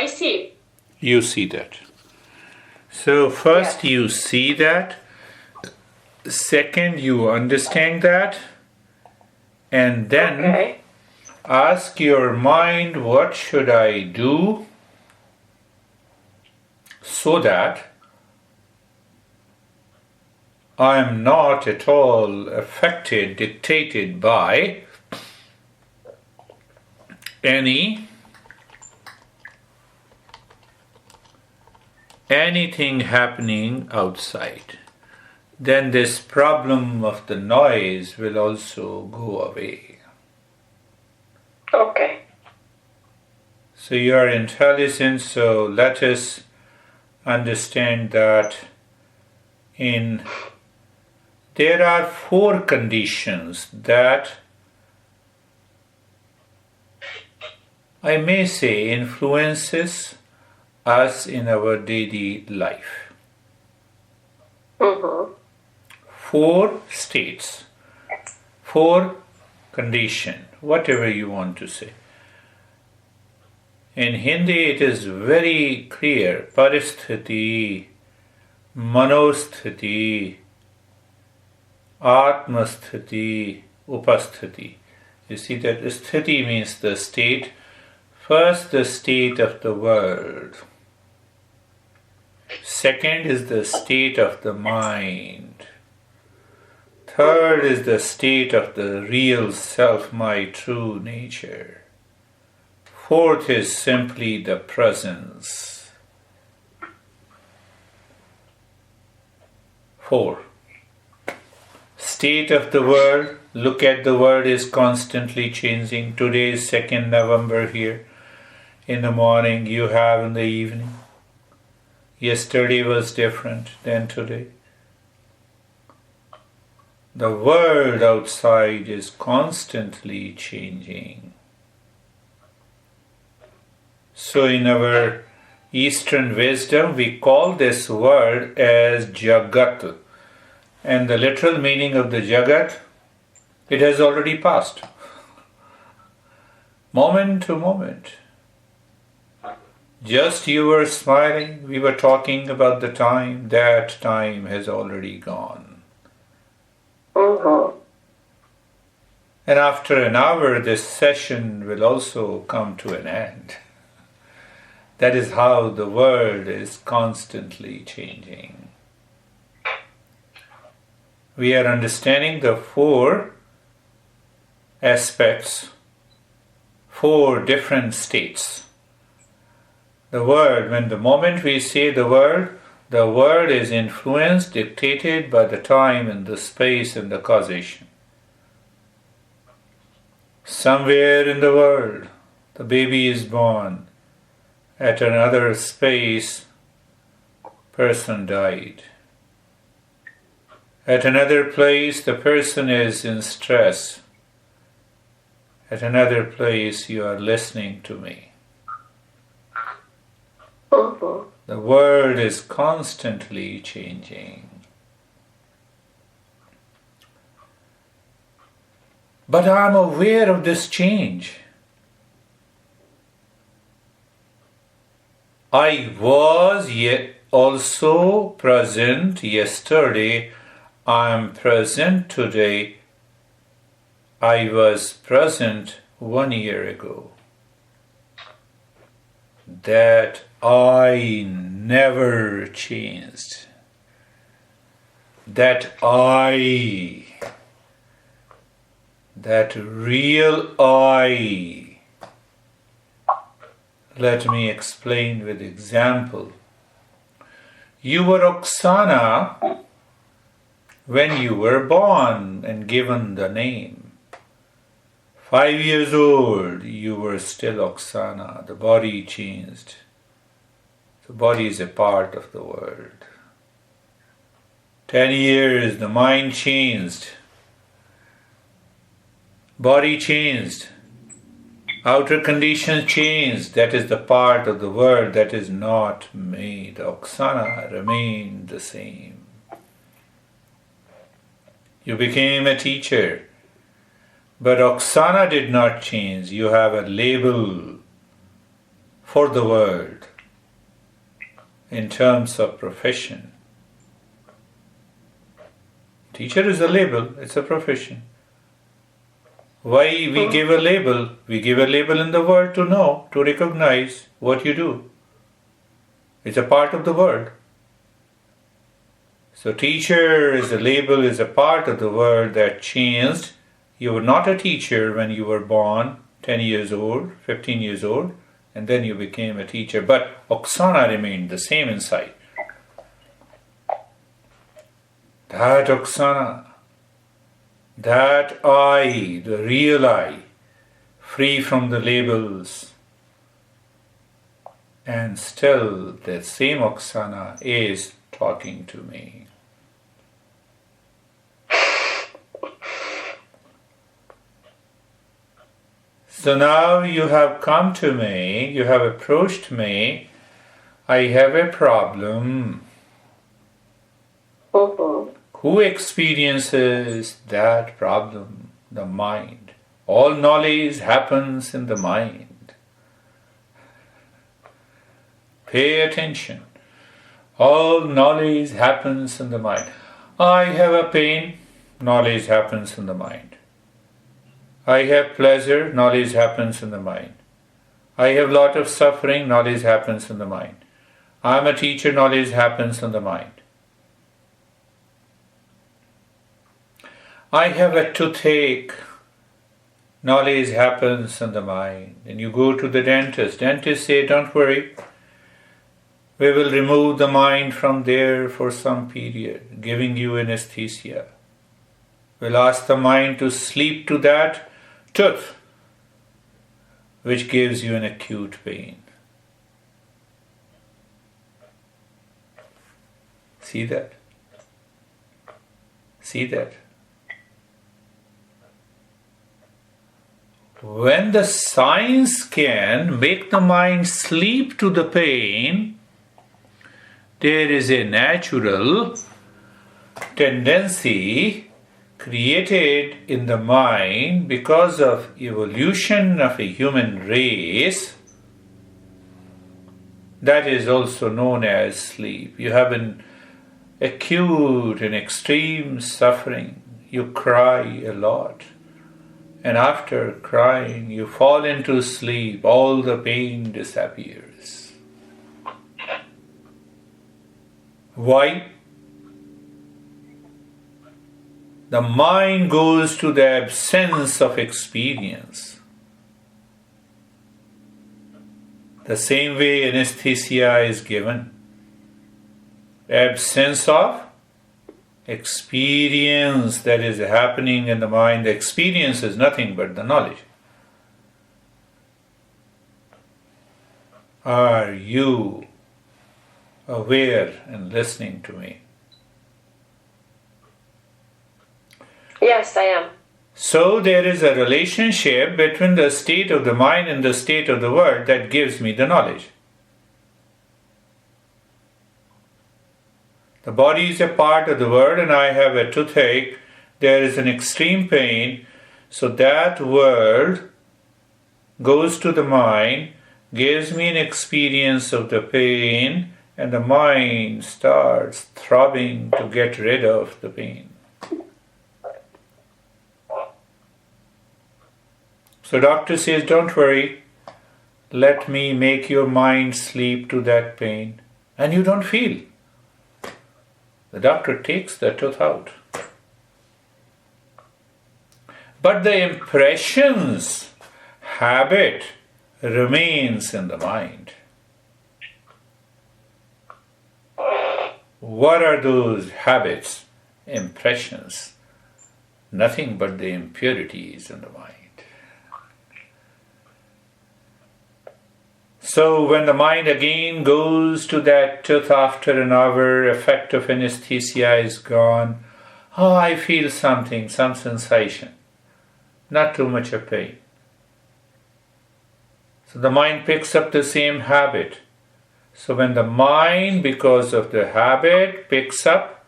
I see. You see that. So first Yes. you see that, second you understand that, and then Okay. ask your mind, what should I do so that I am not at all affected, dictated by anything happening outside. Then this problem of the noise will also go away. Okay. So you are intelligent, so let us understand that there are 4 conditions that I may say influences us in our daily life. 4 states, 4 condition, whatever you want to say. In Hindi it is very clear, paristhiti, manosthiti, atmasthiti, upasthiti. You see that sthiti means the state. First, the state of the world. Second is the state of the mind. Third is the state of the real self, my true nature. Fourth is simply the presence. 4. State of the world. Look at the world is constantly changing. Today is 2nd November here. In the morning you have in the evening. Yesterday was different than today. The world outside is constantly changing. So in our Eastern wisdom, we call this world as Jagat. And the literal meaning of the Jagat, it has already passed. Moment to moment. Just you were smiling, we were talking about the time, that time has already gone. And after an hour, this session will also come to an end. That is how the world is constantly changing. We are understanding the 4 aspects, 4 different states. The world, when the moment we say the world is influenced, dictated by the time and the space and the causation. Somewhere in the world, the baby is born. At another space, person died. At another place, the person is in stress. At another place, you are listening to me. The world is constantly changing. But I am aware of this change. I was yet also present yesterday. I am present today. I was present 1 year ago. That I never changed. That real I. Let me explain with example. You were Oksana when you were born and given the name. 5 years old, you were still Oksana. The body changed. The body is a part of the world. 10 years, the mind changed. Body changed. Outer conditions changed. That is the part of the world that is not made. Oksana remained the same. You became a teacher. But Oksana did not change. You have a label for the world in terms of profession. Teacher is a label, it's a profession. Why we give a label? We give a label in the world to know, to recognize what you do. It's a part of the world. So teacher is a label, is a part of the world that changed. You were not a teacher when you were born, 10 years old, 15 years old, and then you became a teacher. But Oksana remained the same inside. That Oksana, that I, the real I, free from the labels, and still that same Oksana is talking to me. So now you have come to me, you have approached me, I have a problem. Who experiences that problem? The mind. All knowledge happens in the mind. Pay attention. All knowledge happens in the mind. I have a pain, knowledge happens in the mind. I have pleasure, knowledge happens in the mind. I have lot of suffering, knowledge happens in the mind. I am a teacher, knowledge happens in the mind. I have a toothache, knowledge happens in the mind. And you go to the dentist. Dentist say, don't worry, we will remove the mind from there for some period, giving you anesthesia. We'll ask the mind to sleep to that tooth, which gives you an acute pain. See that? See that? When the science can make the mind sleep to the pain, there is a natural tendency created in the mind because of evolution of a human race that is also known as sleep. You have an acute and extreme suffering. You cry a lot. And after crying, you fall into sleep. All the pain disappears. Why? The mind goes to the absence of experience. The same way anesthesia is given. Absence of experience that is happening in the mind. The experience is nothing but the knowledge. Are you aware and listening to me? Yes, I am. So there is a relationship between the state of the mind and the state of the world that gives me the knowledge. The body is a part of the world and I have a toothache. There is an extreme pain. So that world goes to the mind, gives me an experience of the pain, and the mind starts throbbing to get rid of the pain. So doctor says, don't worry, let me make your mind sleep to that pain. And you don't feel. The doctor takes the tooth out. But the impressions, habit remains in the mind. What are those habits, impressions? Nothing but the impurities in the mind. So when the mind again goes to that tooth after an hour, effect of anesthesia is gone. Oh, I feel something, some sensation. Not too much of pain. So the mind picks up the same habit. So when the mind, because of the habit, picks up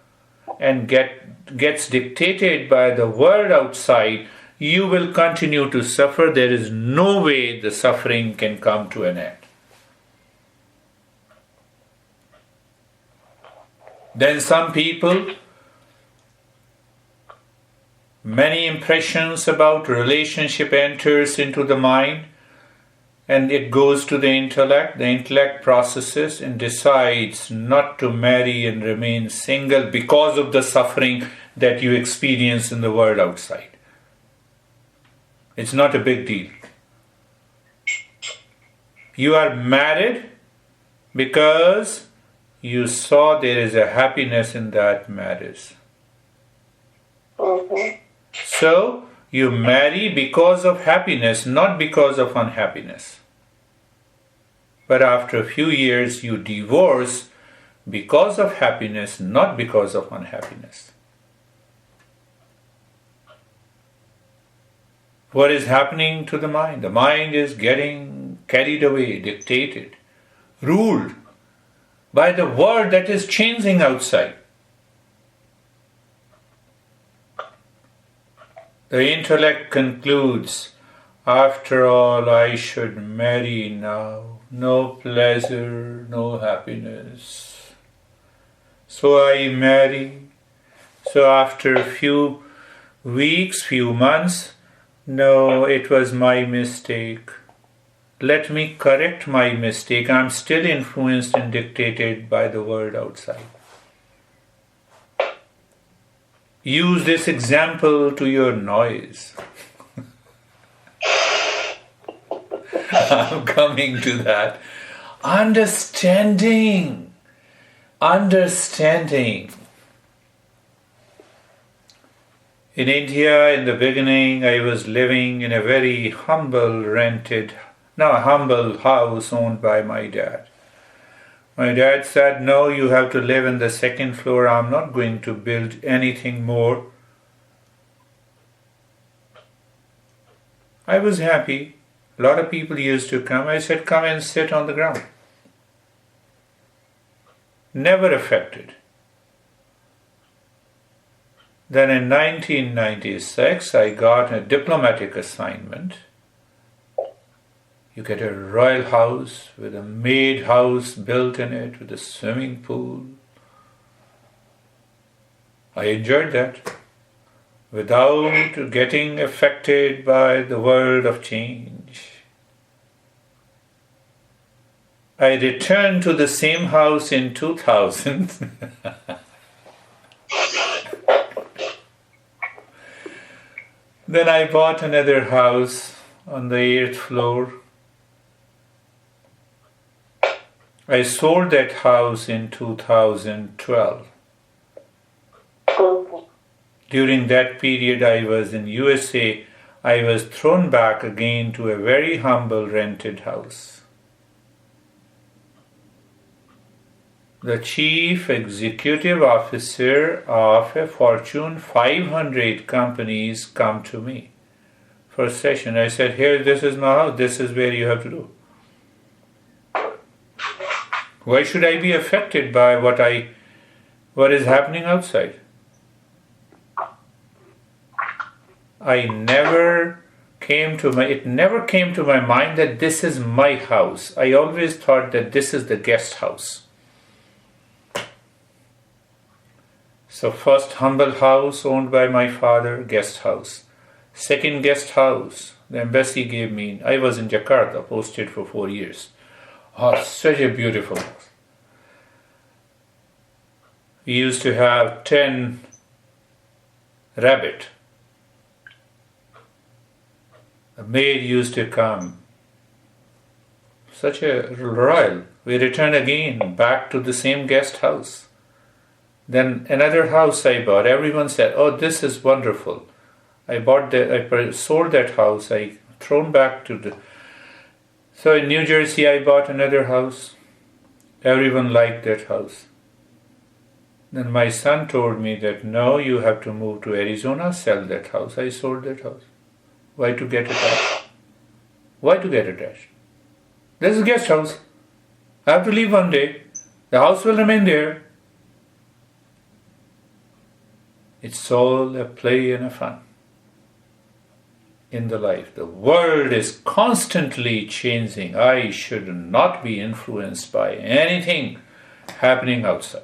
and gets dictated by the world outside, you will continue to suffer. There is no way the suffering can come to an end. Then some people, many impressions about relationship enters into the mind and it goes to the intellect. The intellect processes and decides not to marry and remain single because of the suffering that you experience in the world outside. It's not a big deal. You are married because you saw there is a happiness in that marriage. So, you marry because of happiness, not because of unhappiness. But after a few years, you divorce because of happiness, not because of unhappiness. What is happening to the mind? The mind is getting carried away, dictated, ruled by the world that is changing outside. The intellect concludes, after all, I should marry now. No pleasure, no happiness. So I marry. So after a few weeks, few months, no, it was my mistake. Let me correct my mistake. I'm still influenced and dictated by the world outside. Use this example to your noise. I'm coming to that. Understanding. In India, in the beginning, I was living in a very humble house owned by my dad. My dad said, no, you have to live in the second floor. I'm not going to build anything more. I was happy. A lot of people used to come. I said, come and sit on the ground. Never affected. Then in 1996, I got a diplomatic assignment. You get a royal house with a maid house built in it with a swimming pool. I enjoyed that without getting affected by the world of change. I returned to the same house in 2000. Then I bought another house on the 8th floor. I sold that house in 2012. During that period I was in USA. I was thrown back again to a very humble rented house. The chief executive officer of a Fortune 500 companies come to me for a session. I said, here, this is my house. This is where you have to do. Why should I be affected by what is happening outside? It never came to my mind that this is my house. I always thought that this is the guest house. So first humble house owned by my father, guest house. Second guest house, the embassy gave me. I was in Jakarta, posted for 4 years. Oh, such a beautiful house. We used to have 10 rabbit. The maid used to come. Such a royal. We returned again back to the same guest house. Then another house I bought. Everyone said, oh, this is wonderful. I sold that house. I thrown back to the... So in New Jersey, I bought another house. Everyone liked that house. Then my son told me that, no, you have to move to Arizona, sell that house. I sold that house. Why to get attached? Why to get attached? This is a guest house. I have to leave one day. The house will remain there. It's all a play and a fun in the life. The world is constantly changing. I should not be influenced by anything happening outside.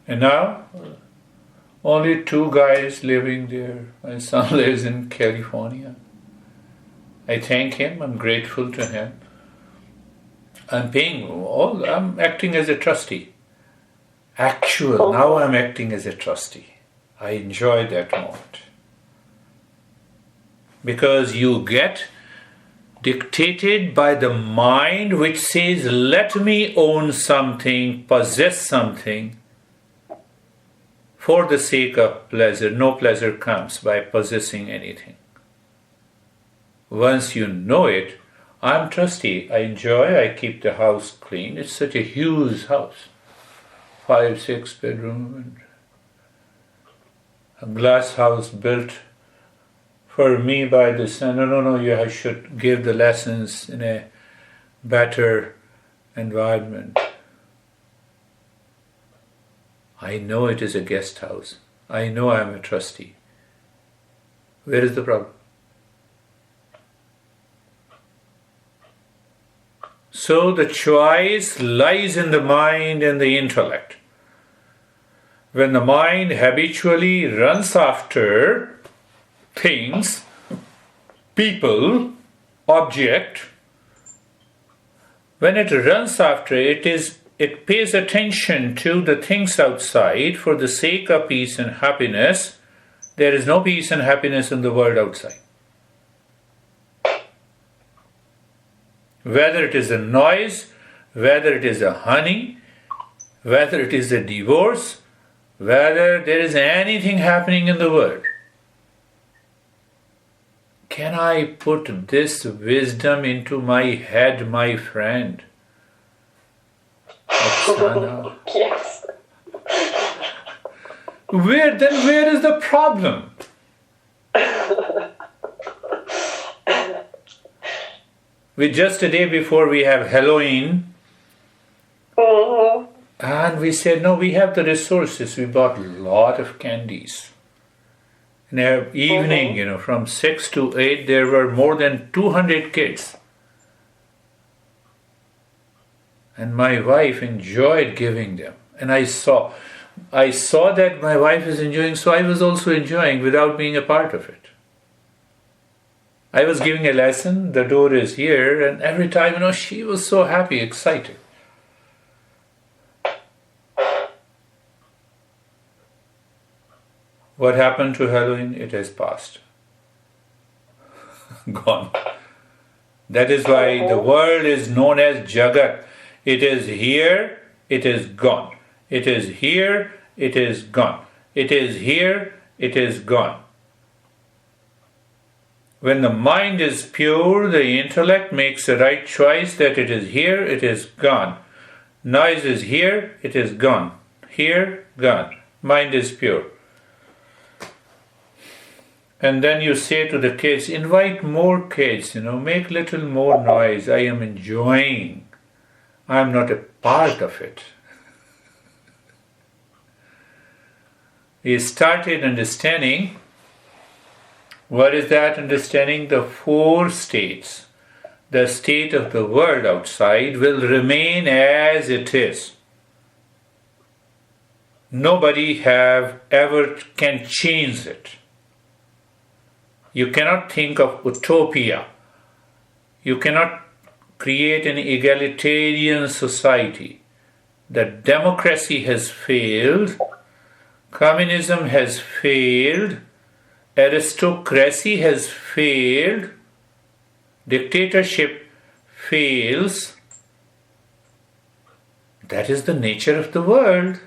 And now, only 2 guys living there. My son lives in California. I thank him, I'm grateful to him. I'm acting as a trustee. Now I'm acting as a trustee. I enjoy that moment. Because you get dictated by the mind which says, let me own something, possess something, for the sake of pleasure. No pleasure comes by possessing anything. Once you know it, I'm trustee. I enjoy, I keep the house clean. It's such a huge house. 5-6 bedroom, and a glass house built for me by the son. I should give the lessons in a better environment. I know it is a guest house. I know I am a trustee. Where is the problem? So the choice lies in the mind and the intellect. When the mind habitually runs after things, people, object, when it runs after it pays attention to the things outside for the sake of peace and happiness. There is no peace and happiness in the world outside. Whether it is a noise, whether it is a honey, whether it is a divorce, whether there is anything happening in the world. Can I put this wisdom into my head, my friend? Oksana. Yes. Where is the problem? Just a day before we have Halloween, and we said, no, we have the resources. We bought a lot of candies. In the evening, from 6 to 8, there were more than 200 kids. And my wife enjoyed giving them. And I saw that my wife is enjoying, so I was also enjoying without being a part of it. I was giving a lesson, the door is here, and every time, she was so happy, excited. What happened to Halloween? It has passed. Gone. That is why the world is known as Jagat. It is here, it is gone. It is here, it is gone. It is here, it is gone. When the mind is pure, the intellect makes the right choice that it is here, it is gone. Noise is here, it is gone. Here, gone. Mind is pure. And then you say to the kids, invite more kids, make little more noise. I am enjoying. I am not a part of it. We started understanding. What is that understanding? The 4 states. The state of the world outside will remain as it is. Nobody ever can change it. You cannot think of utopia. You cannot create an egalitarian society. The democracy has failed. Communism has failed. Aristocracy has failed. Dictatorship fails. That is the nature of the world.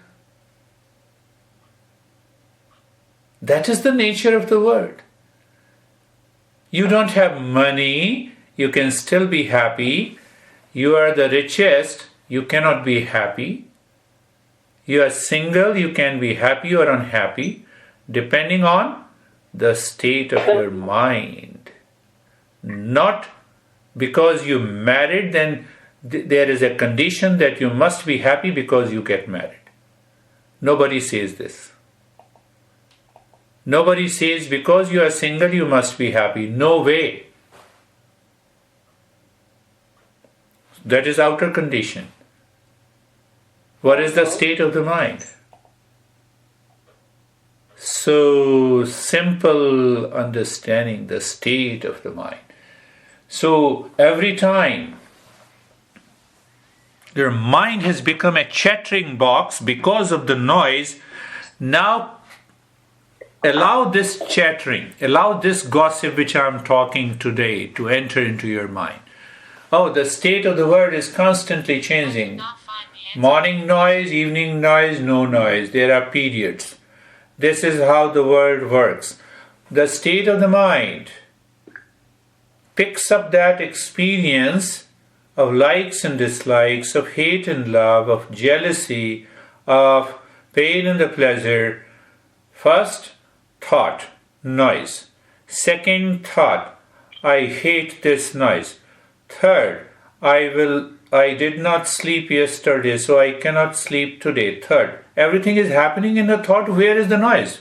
That is the nature of the world. You don't have money, you can still be happy. You are the richest, you cannot be happy. You are single, you can be happy or unhappy, depending on the state of your mind. Not because you married, then there is a condition that you must be happy because you get married. Nobody says this. Nobody says because you are single you must be happy. No way. That is outer condition. What is the state of the mind? so simple understanding the state of the mind. So every time your mind has become a chattering box because of the noise, now allow this chattering, allow this gossip which I'm talking today to enter into your mind. Oh, the state of the world is constantly changing. Morning noise, evening noise, no noise. There are periods. This is how the world works. The state of the mind picks up that experience of likes and dislikes, of hate and love, of jealousy, of pain and the pleasure. First thought, noise. Second thought, I hate this noise. Third, I did not sleep yesterday, so I cannot sleep today. Third, everything is happening in the thought. Where is the noise?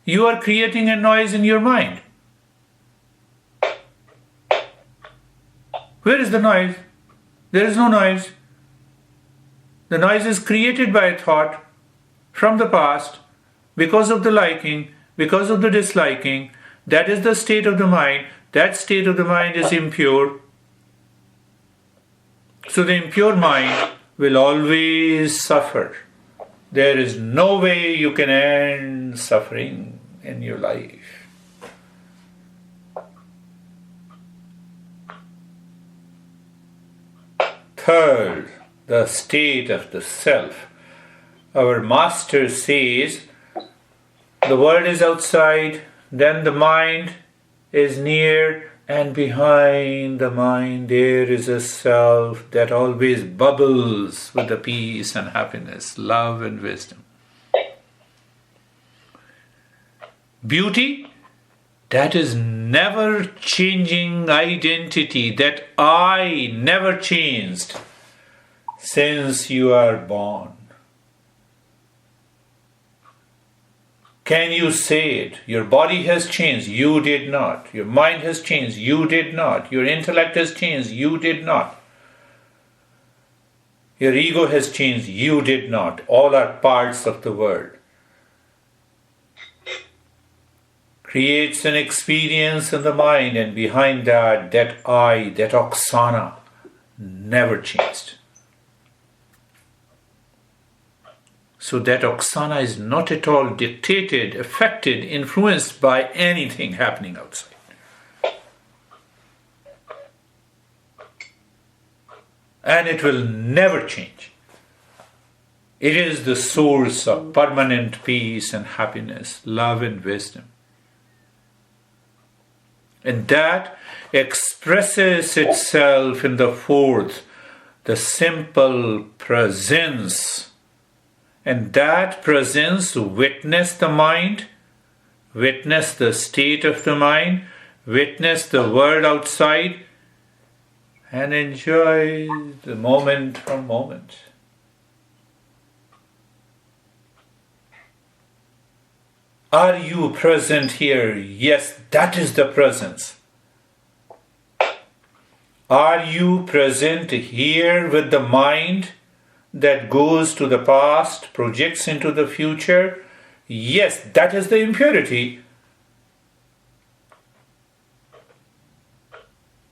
You are creating a noise in your mind. Where is the noise? There is no noise. The noise is created by a thought from the past because of the liking, because of the disliking. That is the state of the mind. That state of the mind is impure. So the impure mind will always suffer. There is no way you can end suffering in your life. Third, the state of the self. Our master says, the world is outside, then the mind is near, and behind the mind there is a self that always bubbles with the peace and happiness, love and wisdom. Beauty, that is never changing identity, that I never changed since you are born. Can you say it? Your body has changed, you did not. Your mind has changed, you did not. Your intellect has changed, you did not. Your ego has changed, you did not. All are parts of the world. Creates an experience in the mind, and behind that, that I, that Oksana, never changed. So that Oksana is not at all dictated, affected, influenced by anything happening outside. And it will never change. It is the source of permanent peace and happiness, love and wisdom. And that expresses itself in the fourth, the simple presence. And that presence witness the mind, witness the state of the mind, witness the world outside, and enjoy the moment from moment. Are you present here? Yes, that is the presence. Are you present here with the mind that goes to the past, projects into the future? Yes, that is the impurity.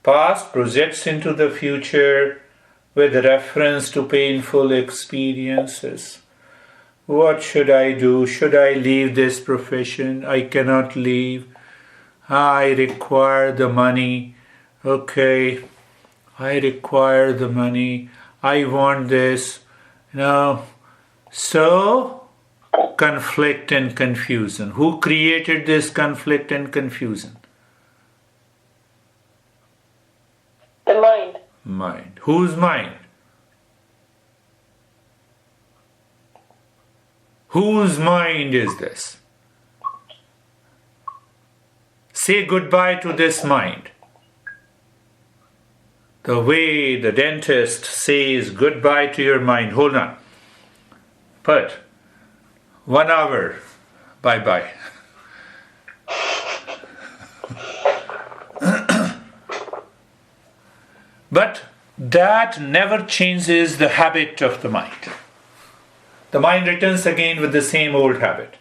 Past projects into the future with reference to painful experiences. What should I do? Should I leave this profession? I cannot leave. I require the money. Okay, I require the money. I want this. No. So, conflict and confusion. Who created this conflict and confusion? The mind. Mind. Whose mind? Whose mind is this? Say goodbye to this mind. The way the dentist says goodbye to your mind. Hold on. But 1 hour, bye-bye. But that never changes the habit of the mind. the mind returns again with the same old habit.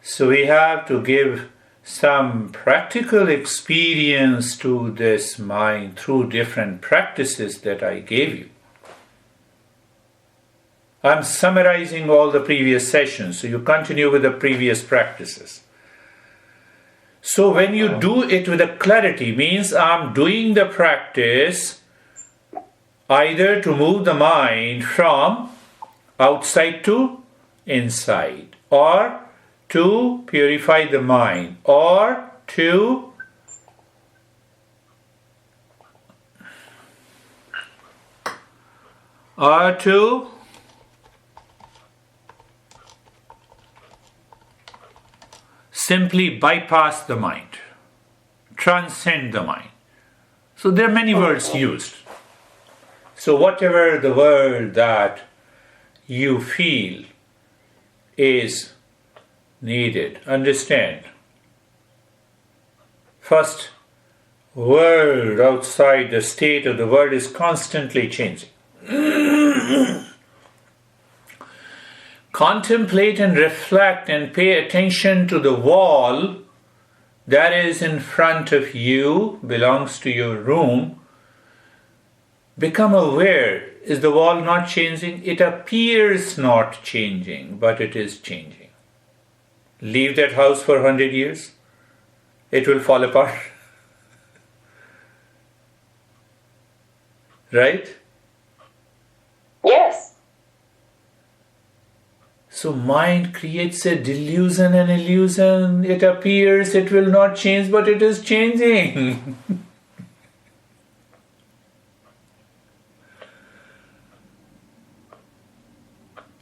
So we have to give some practical experience to this mind through different practices that I gave you. I'm summarizing all the previous sessions, so you continue with the previous practices. So when you do it with a clarity, means I'm doing the practice either to move the mind from outside to inside, or to purify the mind, or to simply bypass the mind, transcend the mind. So there are many words used. So whatever the word that you feel is needed, understand. First, world outside, the state of the world is constantly changing. Contemplate and reflect and pay attention to the wall that is in front of you, belongs to your room. Become aware. Is the wall not changing? It appears not changing, but it is changing. Leave that house for 100 years, it will fall apart. Right? Yes. So mind creates a delusion and illusion. It appears it will not change, but it is changing.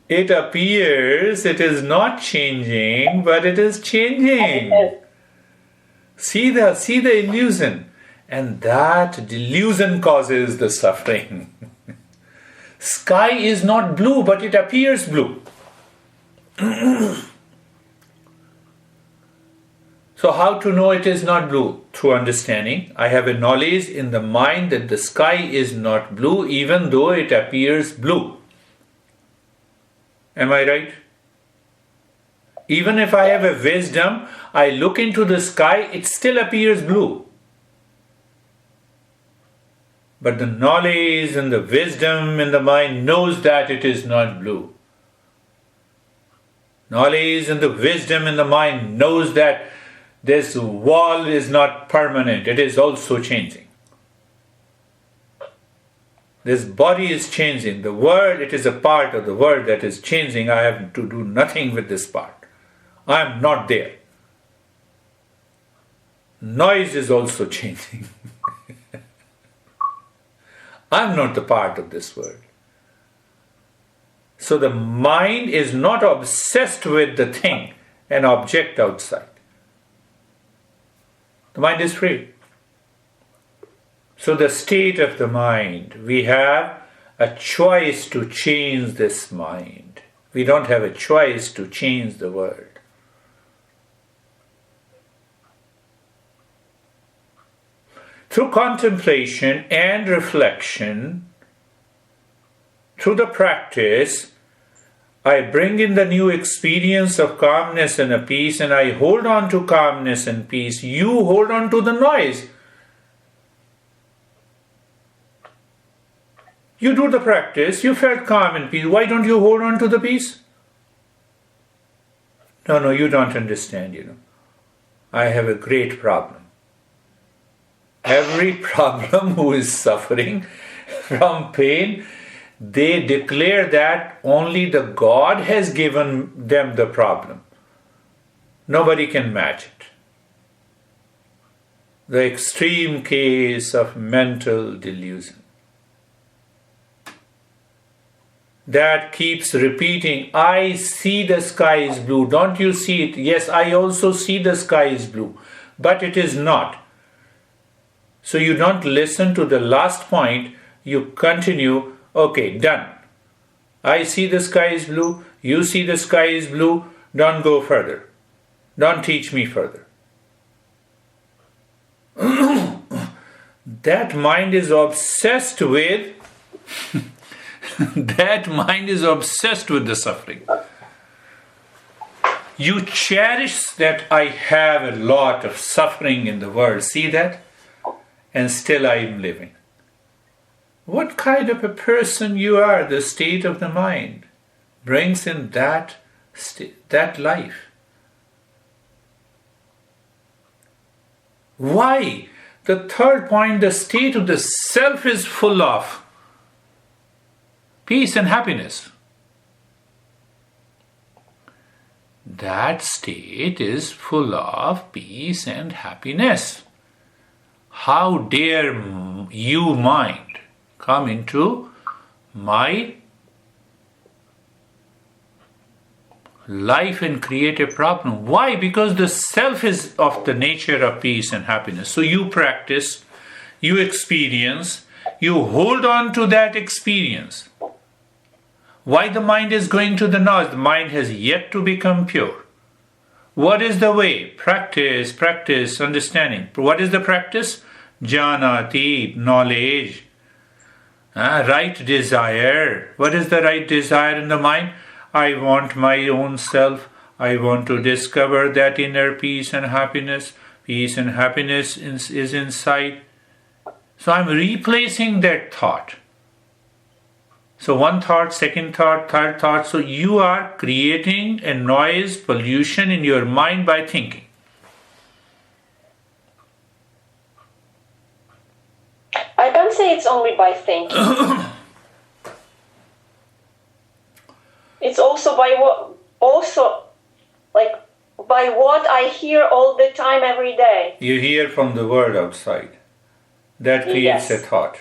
It appears it is not changing, but it is changing. See the illusion. And that delusion causes the suffering. Sky is not blue, but it appears blue. So how to know it is not blue? Through understanding. I have a knowledge in the mind that the sky is not blue, even though it appears blue. Am I right? Even if I have a wisdom, I look into the sky, it still appears blue. But the knowledge and the wisdom in the mind knows that it is not blue. Knowledge and the wisdom in the mind knows that this wall is not permanent, it is also changing. This body is changing. The world, it is a part of the world that is changing. I have to do nothing with this part. I am not there. Noise is also changing. I am not the part of this world. So the mind is not obsessed with the thing, an object outside. The mind is free. So the state of the mind, we have a choice to change this mind. We don't have a choice to change the world. Through contemplation and reflection, through the practice, I bring in the new experience of calmness and a peace, and I hold on to calmness and peace. You hold on to the noise. You do the practice, you felt calm and peace. Why don't you hold on to the peace? No, you don't understand, I have a great problem. Every problem who is suffering from pain, they declare that only the God has given them the problem. Nobody can match it. The extreme case of mental delusion. That keeps repeating, I see the sky is blue. Don't you see it? Yes, I also see the sky is blue. But it is not. So you don't listen to the last point. You continue, okay, done. I see the sky is blue. You see the sky is blue. Don't go further. Don't teach me further. That mind is obsessed with That mind is obsessed with the suffering. You cherish that I have a lot of suffering in the world. See that? And still I am living. What kind of a person you are, the state of the mind brings in that life. Why? The third point, the state of the self is full of peace and happiness. That state is full of peace and happiness. How dare you, mind, come into my life and create a problem? Why? Because the self is of the nature of peace and happiness. So you practice, you experience, you hold on to that experience. Why the mind is going to the noise? The mind has yet to become pure. What is the way? Practice, understanding. What is the practice? Janati, knowledge. Right desire. What is the right desire in the mind? I want my own self. I want to discover that inner peace and happiness. Peace and happiness is inside. So I'm replacing that thought. So one thought, second thought, third thought. So you are creating a noise pollution in your mind by thinking. I don't say it's only by thinking. It's also by what I hear all the time, every day. You hear from the world outside. That creates a thought.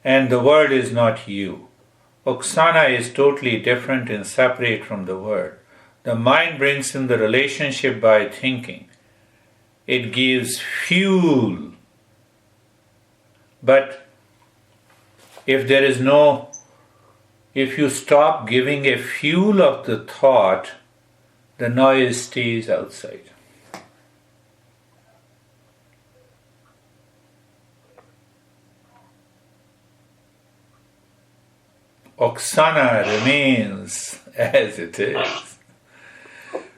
And the world is not you. Oksana is totally different and separate from the world. The mind brings in the relationship by thinking. It gives fuel. But if you stop giving a fuel of the thought, the noise stays outside. Oksana remains as it is.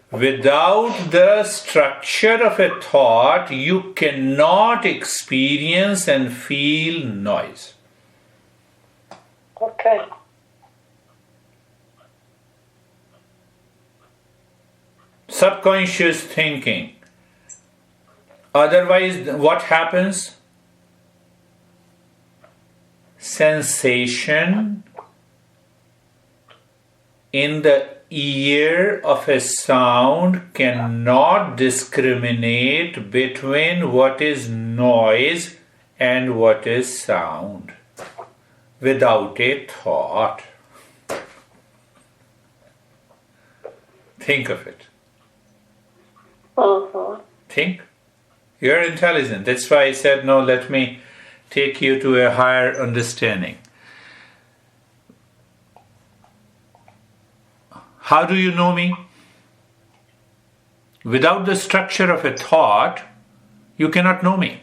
Without the structure of a thought, you cannot experience and feel noise. Okay. Subconscious thinking. Otherwise, what happens? Sensation in the ear of a sound cannot discriminate between what is noise and what is sound without a thought. Think of it. Think. You're intelligent. That's why I said, no, let me take you to a higher understanding. How do you know me? Without the structure of a thought, you cannot know me.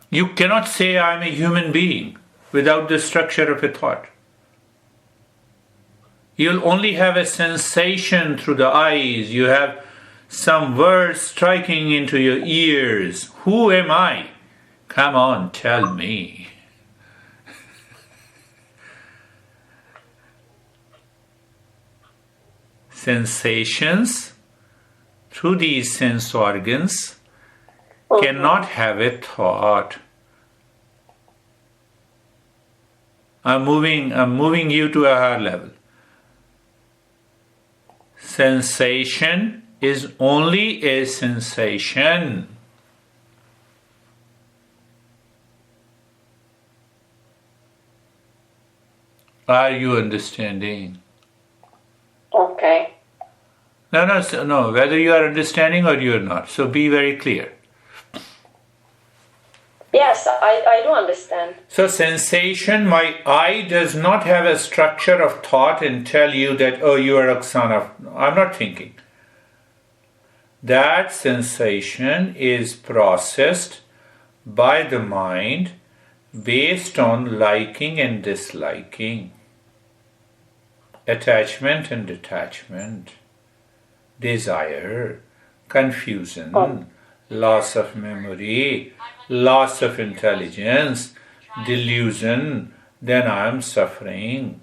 You cannot say I am a human being without the structure of a thought. You'll only have a sensation through the eyes. You have some words striking into your ears. Who am I? Come on, tell me. Sensations through these sense organs cannot have a thought. I'm moving you to a higher level. Sensation is only a sensation. Are you understanding? Okay. No, whether you are understanding or you are not. So be very clear. Yes, I do understand. So sensation, my eye does not have a structure of thought and tell you that, oh, you are Oksana. I'm not thinking. That sensation is processed by the mind based on liking and disliking, attachment and detachment, desire, confusion, loss of memory, loss of intelligence, delusion, then I am suffering.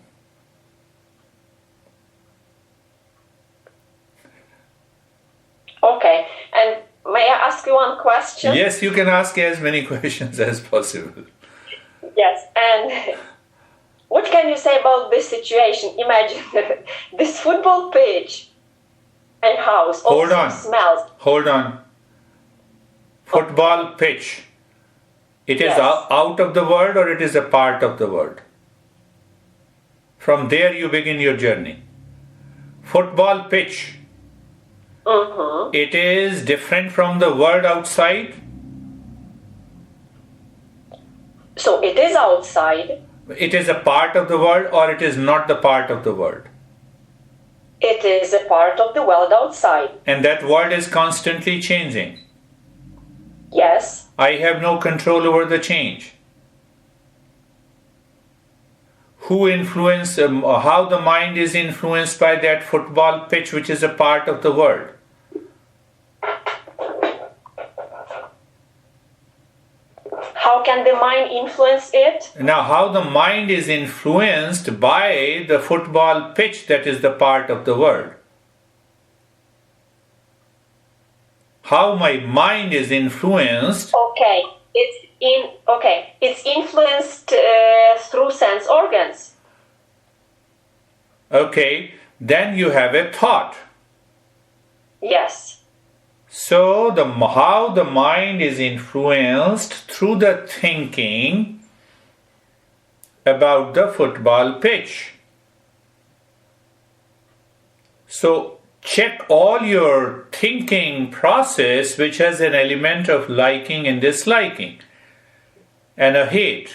Okay, and may I ask you one question? Yes, you can ask as many questions as possible. Yes, and what can you say about this situation? Imagine this football pitch and house. Hold on. Smells. Hold on. Football pitch. It is Yes. out of the world or it is a part of the world? From there you begin your journey. Football pitch. Mm-hmm. It is different from the world outside. So it is outside. It is a part of the world or it is not the part of the world. It is a part of the world outside. And that world is constantly changing. Yes. I have no control over the change. Who influence, how the mind is influenced by that football pitch which is a part of the world? How can the mind influence it? Now, how the mind is influenced by the football pitch that is the part of the world? How my mind is influenced? Okay, it's influenced through sense organs. Okay, then you have a thought. Yes. So, how the mind is influenced through the thinking about the football pitch. So, check all your thinking process which has an element of liking and disliking and a hate.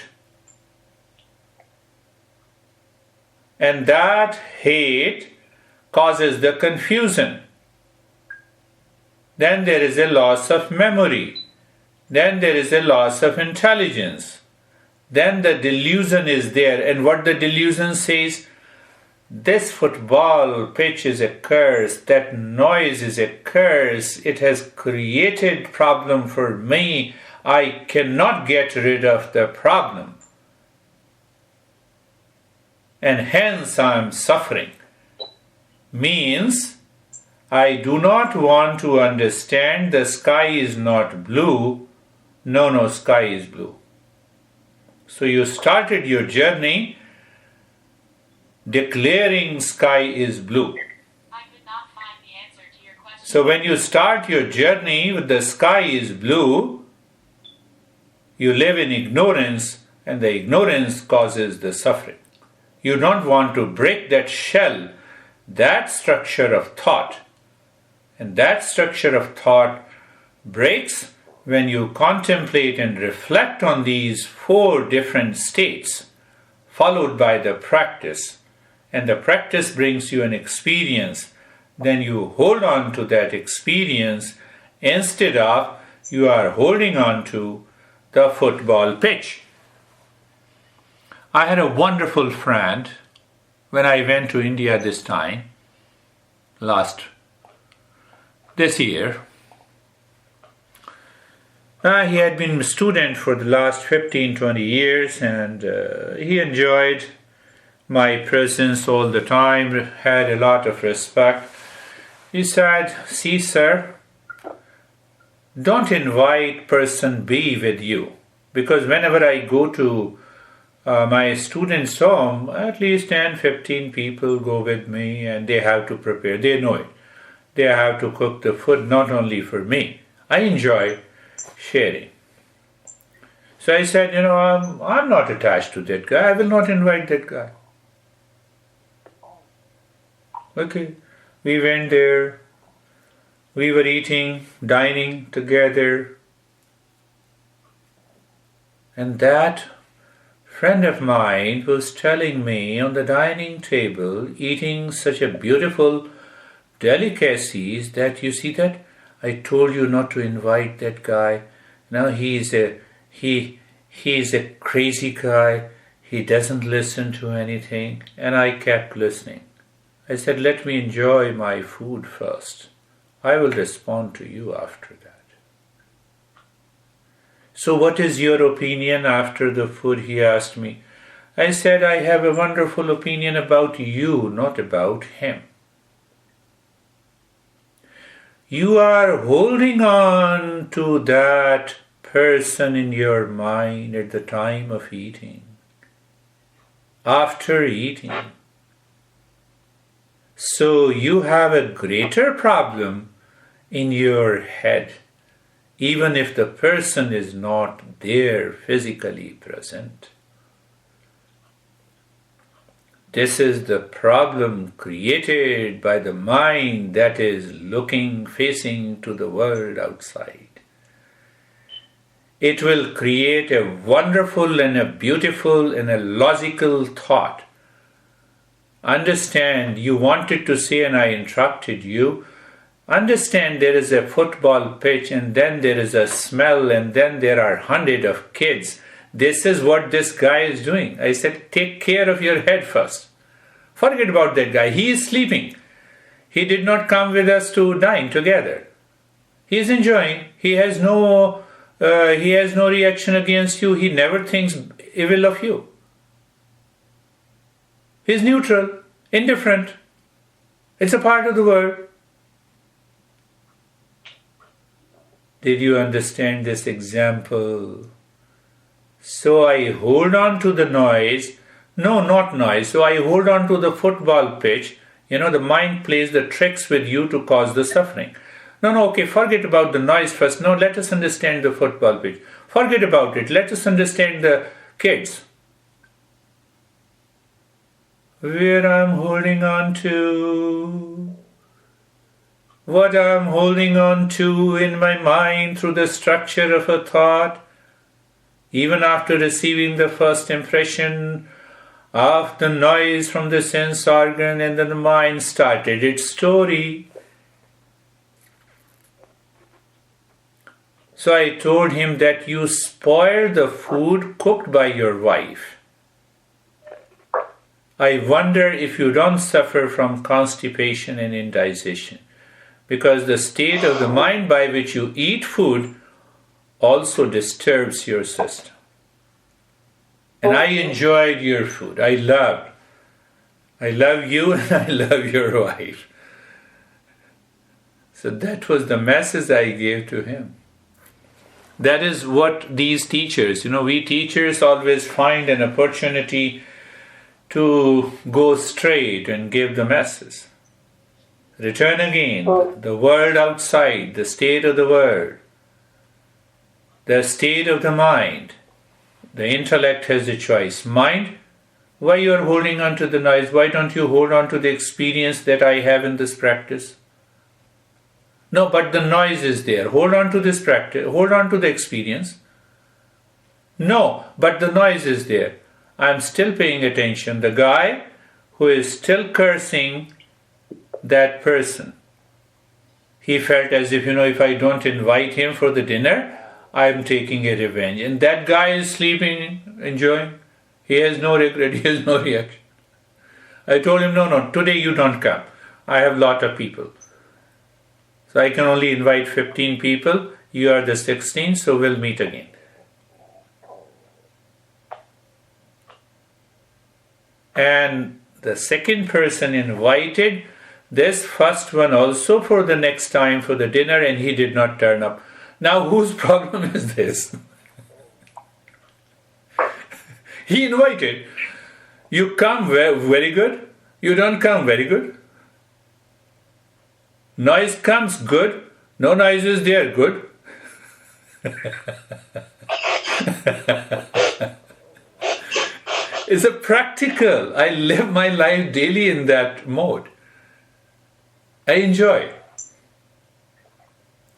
And that hate causes the confusion. Then there is a loss of memory. Then there is a loss of intelligence. Then the delusion is there. And what the delusion says, this football pitch is a curse, that noise is a curse, it has created problem for me, I cannot get rid of the problem. And hence I am suffering. Means, I do not want to understand the sky is not blue. No, sky is blue. So you started your journey declaring sky is blue. I could not find the answer to your question. So when you start your journey with the sky is blue, you live in ignorance and the ignorance causes the suffering. You don't want to break that shell, that structure of thought. And that structure of thought breaks when you contemplate and reflect on these 4 different states, followed by the practice. And the practice brings you an experience. Then you hold on to that experience instead of you are holding on to the football pitch. I had a wonderful friend when I went to India this year. He had been a student for the last 15-20 years and he enjoyed my presence all the time, had a lot of respect. He said, see sir, don't invite person B with you, because whenever I go to my students' home, at least 10-15 people go with me and they have to prepare, they know it. They have to cook the food not only for me. I enjoy sharing. So I said, I'm not attached to that guy. I will not invite that guy. Okay. We went there. We were eating, dining together. And that friend of mine was telling me on the dining table, eating such a beautiful delicacies that you see that I told you not to invite that guy. Now he He's a crazy guy. He doesn't listen to anything. And I kept listening. I said, let me enjoy my food first. I will respond to you after that. So what is your opinion after the food, he asked me. I said, I have a wonderful opinion about you, not about him. You are holding on to that person in your mind at the time of eating, after eating. So you have a greater problem in your head, even if the person is not there physically present. This is the problem created by the mind that is facing to the world outside. It will create a wonderful and a beautiful and a logical thought. Understand, you wanted to say and I interrupted you. Understand, there is a football pitch and then there is a smell and then there are hundreds of kids. This is what this guy is doing. I said, take care of your head first. Forget about that guy. He is sleeping. He did not come with us to dine together. He is enjoying. He has no reaction against you. He never thinks evil of you. He is neutral, indifferent. It's a part of the world. Did you understand this example? So I hold on to the noise. No, not noise. So I hold on to the football pitch. The mind plays the tricks with you to cause the suffering. No, okay, forget about the noise first. No, let us understand the football pitch. Forget about it. Let us understand the kids. Where I'm holding on to, what I'm holding on to in my mind through the structure of a thought, even after receiving the first impression of the noise from the sense organ, and then the mind started its story. So I told him that you spoiled the food cooked by your wife. I wonder if you don't suffer from constipation and indigestion, because the state of the mind by which you eat food also disturbs your system. And I enjoyed your food. I love you and I love your wife. So that was the message I gave to him. That is what these teachers, we teachers always find an opportunity to go straight and give the message. Return again, the world outside, the state of the world, the state of the mind. The intellect has a choice. Mind, why you are holding on to the noise? Why don't you hold on to the experience that I have in this practice? No, but the noise is there. Hold on to this practice. Hold on to the experience. No, but the noise is there. I'm still paying attention. The guy who is still cursing that person. He felt as if, if I don't invite him for the dinner, I'm taking a revenge. And that guy is sleeping, enjoying. He has no regret, he has no reaction. I told him, no, today you don't come. I have a lot of people. So I can only invite 15 people. You are the 16th, so we'll meet again. And the second person invited this first one also for the next time for the dinner, and he did not turn up. Now whose problem is this? He invited. You come very good. You don't come very good. Noise comes good. No noise is there good. It's a practical. I live my life daily in that mode. I enjoy.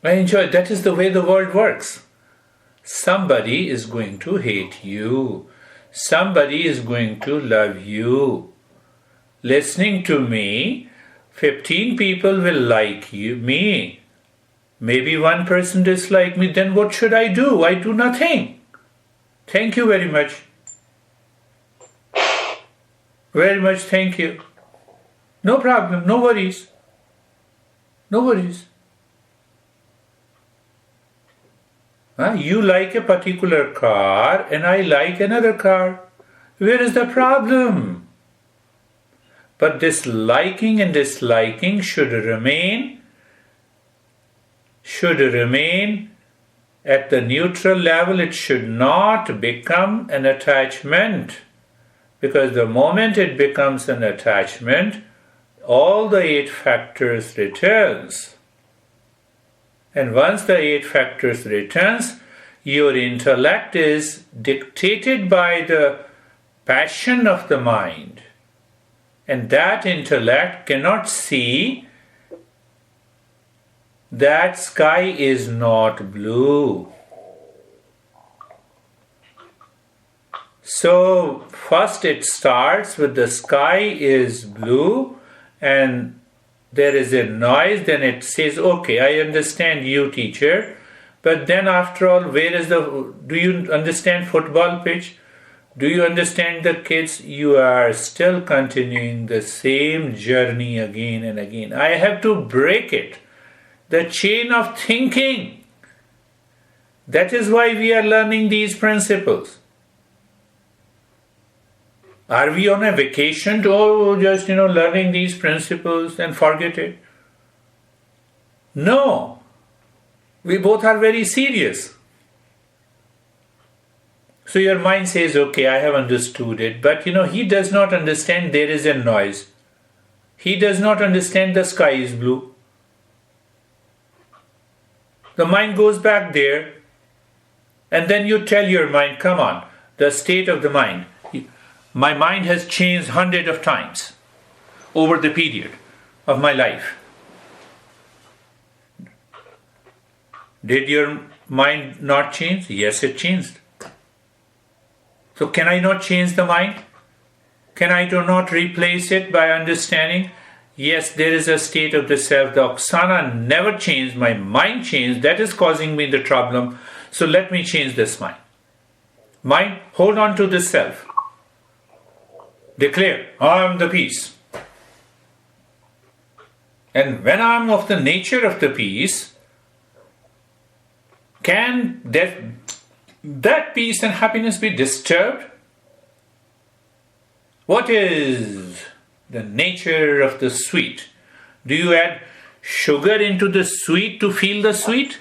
That is the way the world works. Somebody is going to hate you. Somebody is going to love you. Listening to me, 15 people will like me. Maybe one person dislike me. Then what should I do? I do nothing. Thank you very much. Very much thank you. No problem, no worries. No worries. You like a particular car and I like another car. Where is the problem? But this liking and disliking should remain at the neutral level. It should not become an attachment. Because the moment it becomes an attachment, all the 8 factors returns. And once the 8 factors returns, your intellect is dictated by the passion of the mind. And that intellect cannot see that sky is not blue. So first it starts with the sky is blue and there is a noise, then it says, okay, I understand you, teacher, but then after all, do you understand football pitch? Do you understand the kids? You are still continuing the same journey again and again. I have to break it. The chain of thinking. That is why we are learning these principles. Are we on a vacation to just learning these principles and forget it? No. We both are very serious. So your mind says, okay, I have understood it. But he does not understand there is a noise. He does not understand the sky is blue. The mind goes back there. And then you tell your mind, come on, the state of the mind. My mind has changed hundreds of times over the period of my life. Did your mind not change? Yes, it changed. So can I not change the mind? Can I not replace it by understanding? Yes, there is a state of the self. The Oksana never changed. My mind changed. That is causing me the problem. So let me change this mind. Mind, hold on to the self. Declare, I am the peace. And when I am of the nature of the peace, can that peace and happiness be disturbed? What is the nature of the sweet? Do you add sugar into the sweet to feel the sweet?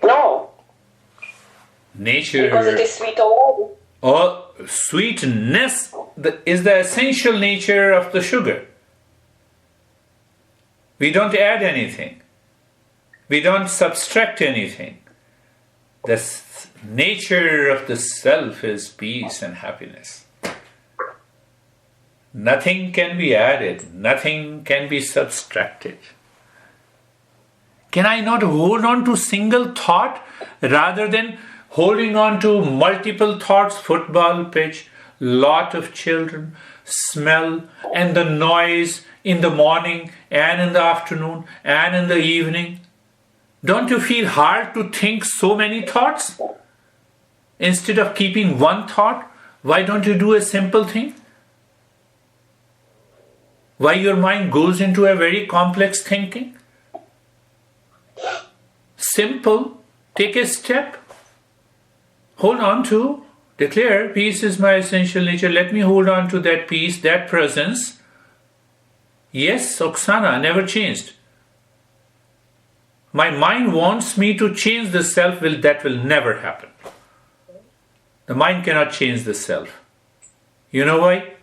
No. Nature. Because it is sweet already. Or sweetness is the essential nature of the sugar. We don't add anything. We don't subtract anything. The nature of the self is peace and happiness. Nothing can be added. Nothing can be subtracted. Can I not hold on to single thought rather than holding on to multiple thoughts? Football pitch, lot of children, smell, and the noise in the morning and in the afternoon and in the evening. Don't you feel hard to think so many thoughts? Instead of keeping one thought, why don't you do a simple thing? Why your mind goes into a very complex thinking? Simple, take a step. Hold on to, declare, peace is my essential nature. Let me hold on to that peace, that presence. Yes, Oksana never changed. My mind wants me to change the self, that will never happen. The mind cannot change the self. You know why?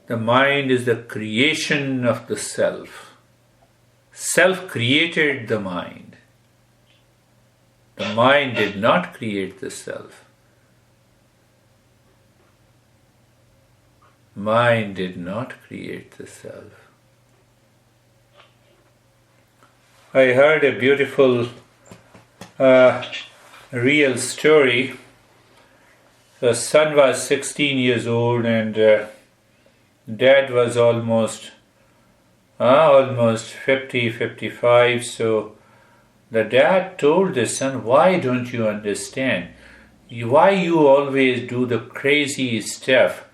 The mind is the creation of the self. Self created the mind. The mind did not create the self. Mind did not create the self. I heard a beautiful, real story. The son was 16 years old and dad was almost almost 50, 55. So the dad told the son, why don't you understand? Why you always do the crazy stuff?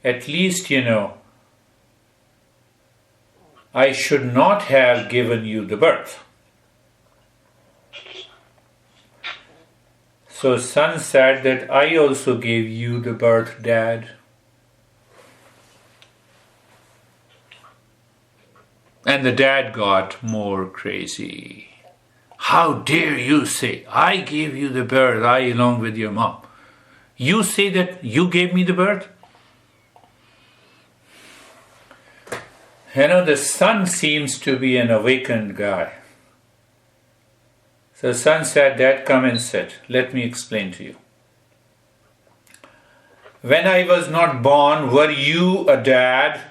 At least, I should not have given you the birth. So son said that I also gave you the birth, Dad. And the dad got more crazy. How dare you say, I gave you the birth, I along with your mom. You say that you gave me the birth? The son seems to be an awakened guy. So son said, Dad, come and sit. Let me explain to you. When I was not born, were you a dad?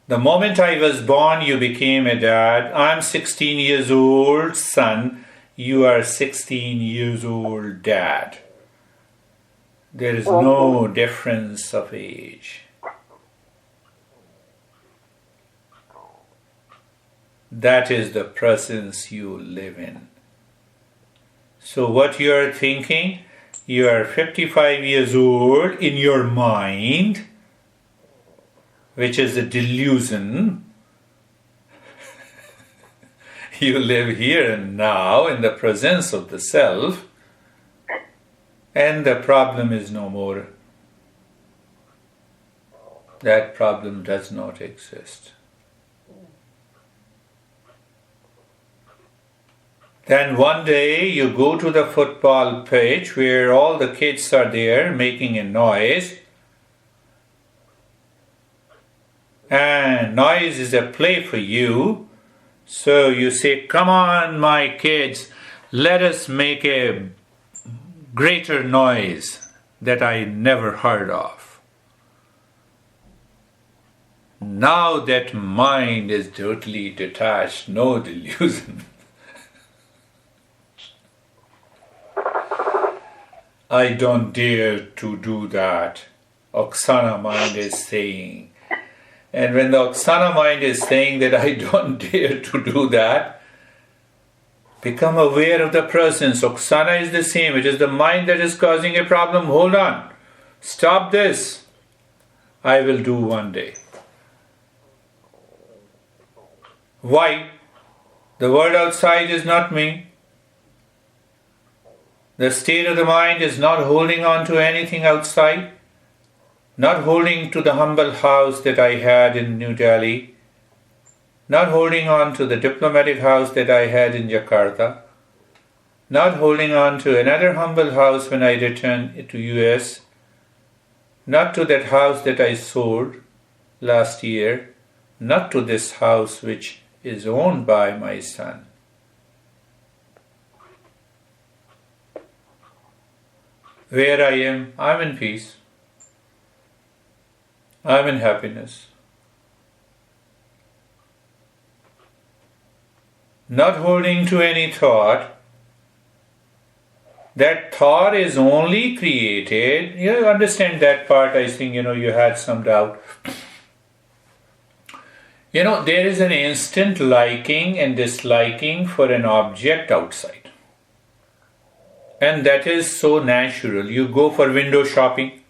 The moment I was born, you became a dad. I'm 16 years old, son. You are 16 years old, dad. There is no difference of age. That is the presence you live in. So what you are thinking, you are 55 years old in your mind, which is a delusion. You live here and now in the presence of the self, and the problem is no more. That problem does not exist. Then one day you go to the football pitch where all the kids are there making a noise. And noise is a play for you. So you say, come on, my kids, let us make a greater noise that I never heard of. Now that mind is totally detached, no delusion. I don't dare to do that, Oksana mind is saying. And when the Oksana mind is saying that I don't dare to do that, become aware of the presence. Oksana is the same. It is the mind that is causing a problem. Hold on. Stop this. I will do one day. Why? The world outside is not me. The state of the mind is not holding on to anything outside, not holding to the humble house that I had in New Delhi, not holding on to the diplomatic house that I had in Jakarta, not holding on to another humble house when I returned to US, not to that house that I sold last year, not to this house which is owned by my son. Where I am, I'm in peace. I'm in happiness. Not holding to any thought. That thought is only created. You understand that part, I think, you had some doubt. There is an instant liking and disliking for an object outside. And that is so natural. You go for window shopping.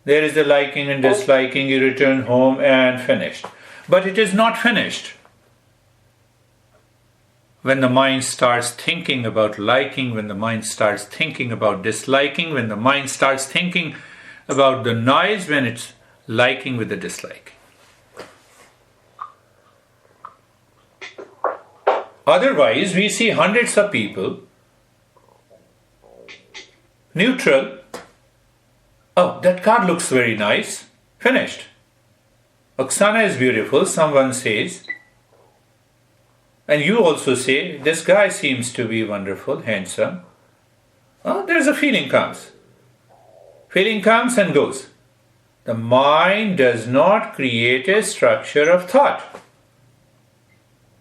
There is the liking and disliking. You return home and finished. But it is not finished. When the mind starts thinking about liking, when the mind starts thinking about disliking, when the mind starts thinking about the noise, when it's liking with the dislike. Otherwise, we see hundreds of people neutral. Oh, that car looks very nice. Finished. Oksana is beautiful, someone says. And you also say, this guy seems to be wonderful, handsome. Oh, there's a feeling comes. Feeling comes and goes. The mind does not create a structure of thought.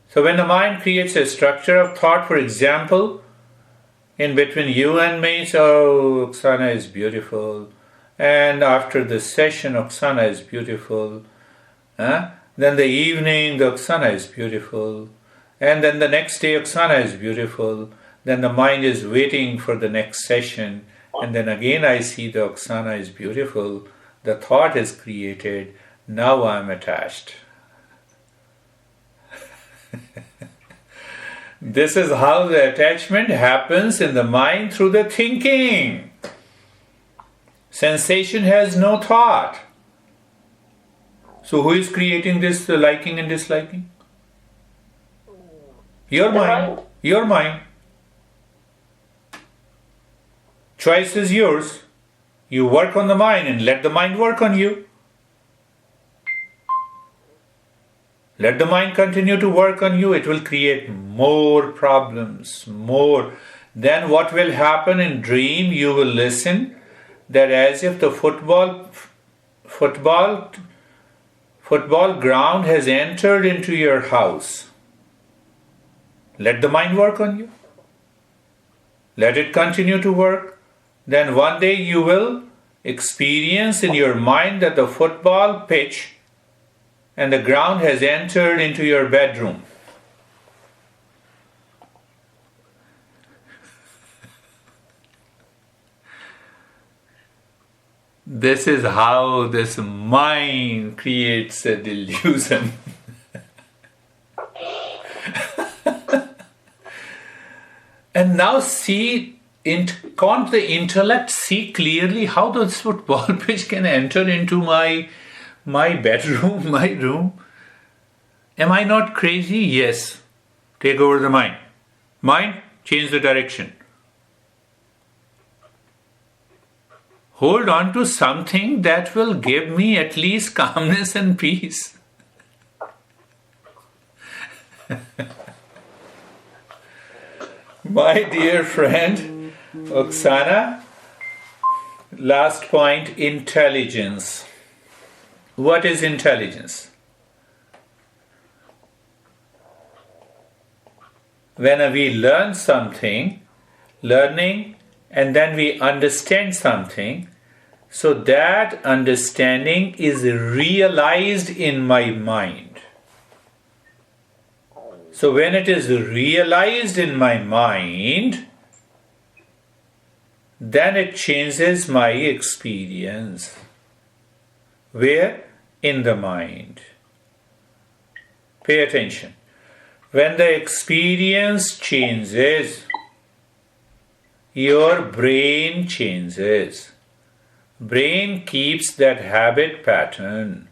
So when the mind creates a structure of thought, for example, in between you and me, so Oksana is beautiful, and after the session, Oksana is beautiful. Then the evening, the Oksana is beautiful. And then the next day, Oksana is beautiful. Then the mind is waiting for the next session. And then again I see the Oksana is beautiful. The thought is created. Now I am attached. This is how the attachment happens in the mind through the thinking. Sensation has no thought. So who is creating this liking and disliking? Your mind. Your mind. Choice is yours. You work on the mind and let the mind work on you. Let the mind continue to work on you. It will create more problems, more. Then what will happen in dream? You will listen that as if the football ground has entered into your house. Let the mind work on you. Let it continue to work. Then one day you will experience in your mind that the football pitch and the ground has entered into your bedroom. This is how this mind creates a delusion. And now can't the intellect see clearly how this football pitch can enter into my bedroom, my room? Am I not crazy? Yes. Take over the mind. Mind, change the direction. Hold on to something that will give me at least calmness and peace. My dear friend, Oksana, last point, intelligence. What is intelligence? When we learn something, learning, and then we understand something, so that understanding is realized in my mind. So when it is realized in my mind, then it changes my experience. Where? In the mind. Pay attention. When the experience changes, your brain changes. Brain keeps that habit pattern.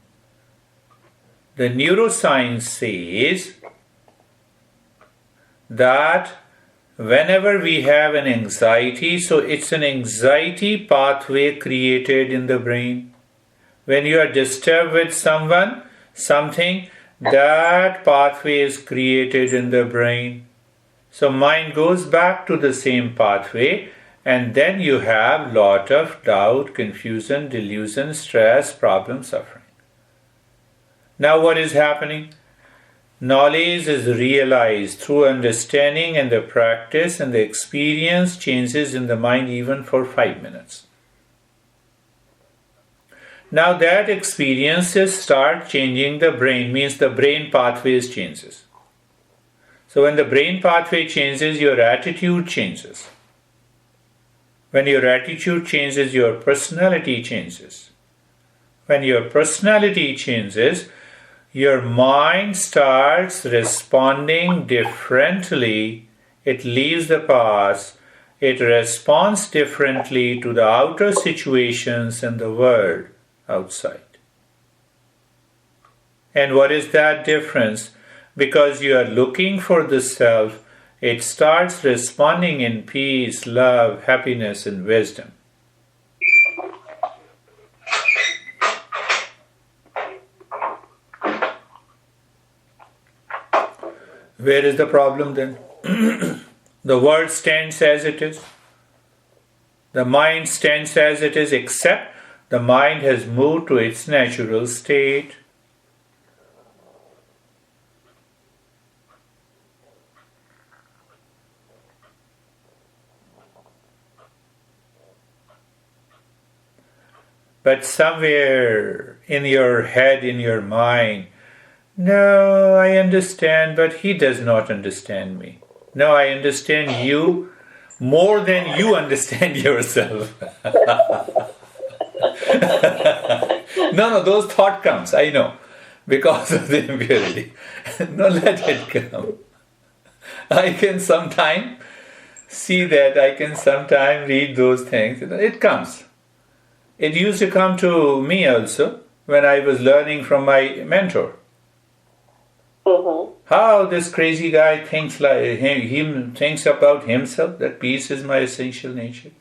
The neuroscience says that whenever we have an anxiety, so it's an anxiety pathway created in the brain. When you are disturbed with something, that pathway is created in the brain. So mind goes back to the same pathway, and then you have lot of doubt, confusion, delusion, stress, problem, suffering. Now what is happening? Knowledge is realized through understanding and the practice, and the experience changes in the mind even for 5 minutes. Now that experiences start changing the brain, means the brain pathways changes. So when the brain pathway changes, your attitude changes. When your attitude changes, your personality changes. When your personality changes, your mind starts responding differently. It leaves the past. It responds differently to the outer situations and the world outside. And what is that difference? Because you are looking for the self, it starts responding in peace, love, happiness, and wisdom. Where is the problem then? The world stands as it is. The mind stands as it is, except the mind has moved to its natural state. But somewhere in your head, in your mind, no, I understand, but he does not understand me. No, I understand you more than you understand yourself. No, those thought comes, I know, because of the impurity. No, let it come. I can sometime see that, I can sometime read those things. It comes. It used to come to me also when I was learning from my mentor. Mm-hmm. How this crazy guy thinks like him thinks about himself, that peace is my essential nature.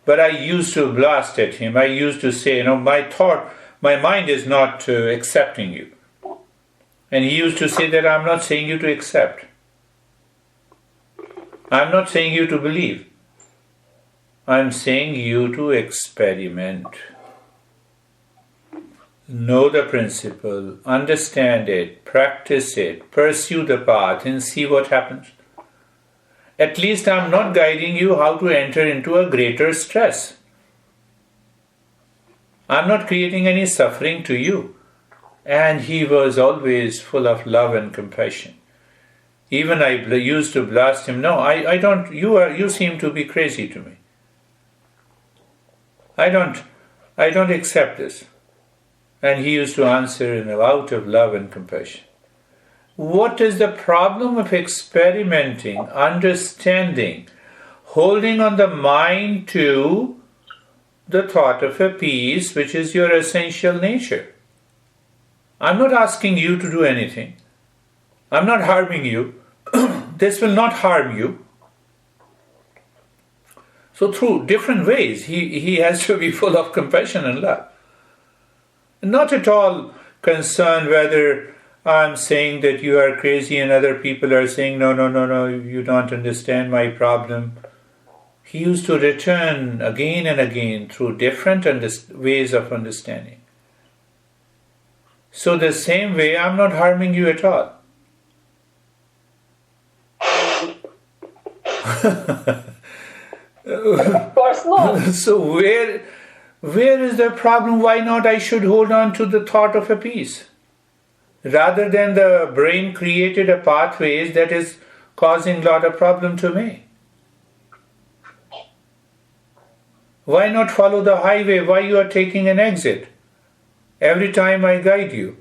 But I used to blast at him. I used to say, my mind is not accepting you. And he used to say that I'm not saying you to accept. I'm not saying you to believe. I'm saying you to experiment. Know the principle, understand it, practice it, pursue the path and see what happens. At least I'm not guiding you how to enter into a greater stress. I'm not creating any suffering to you. And he was always full of love and compassion. Even I used to blast him, no, I don't, you seem to be crazy to me. I don't accept this. And he used to answer out of love and compassion. What is the problem of experimenting, understanding, holding on the mind to the thought of a peace, which is your essential nature? I'm not asking you to do anything. I'm not harming you. This will not harm you. So through different ways, he has to be full of compassion and love. Not at all concerned whether I'm saying that you are crazy and other people are saying, no, you don't understand my problem. He used to return again and again through different ways of understanding. So the same way, I'm not harming you at all. Of course not. So where is the problem? Why not I should hold on to the thought of a peace? Rather than the brain created a pathways that is causing a lot of problem to me. Why not follow the highway? Why you are taking an exit? Every time I guide you.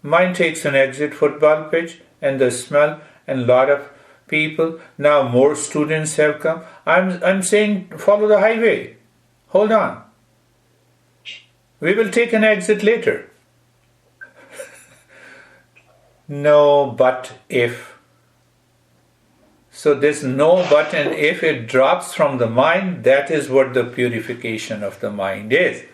Mine takes an exit, football pitch, and the smell, and a lot of people. Now more students have come. I'm saying follow the highway. Hold on. We will take an exit later. No, but if. So this no, but and if it drops from the mind, that is what the purification of the mind is.